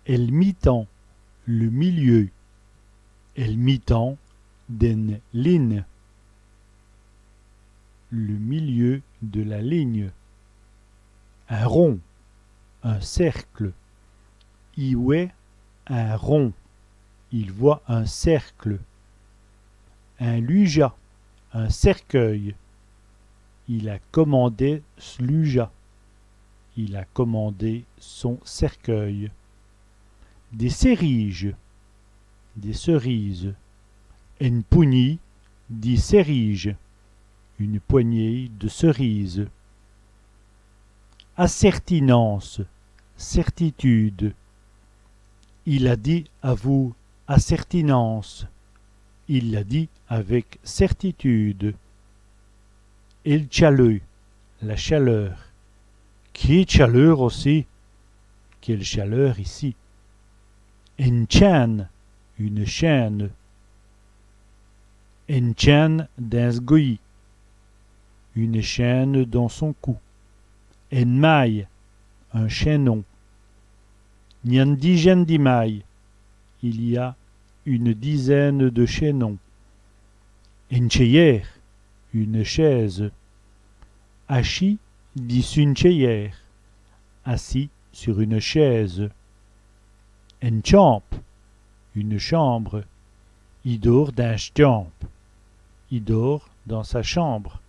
El mitan, le milieu. El mitan den ligne, le milieu de la ligne. Un rond, un cercle. Iwe, un rond. Il voit un cercle. Un luja, un cercueil. Il a commandé sluja. Il a commandé son cercueil. Des ceriges, des cerises. En pugni di cerige, une poignée de cerises. Assertinence, certitude. Il a dit à vous assertinence. Il l'a dit avec certitude. El chaleu, la chaleur. Qui est chaleur aussi? Quelle chaleur ici? En chaîne, une chaîne. En chaîne dans goi, une chaîne dans son cou. En maille, un chaînon. Niandigen di maille, il y a une dizaine de chaînons. En cheyer, une chaise. Achi dis une cheyer, assis sur une chaise. En champ, une chambre. Il dort d'un champ. Il dort dans sa chambre.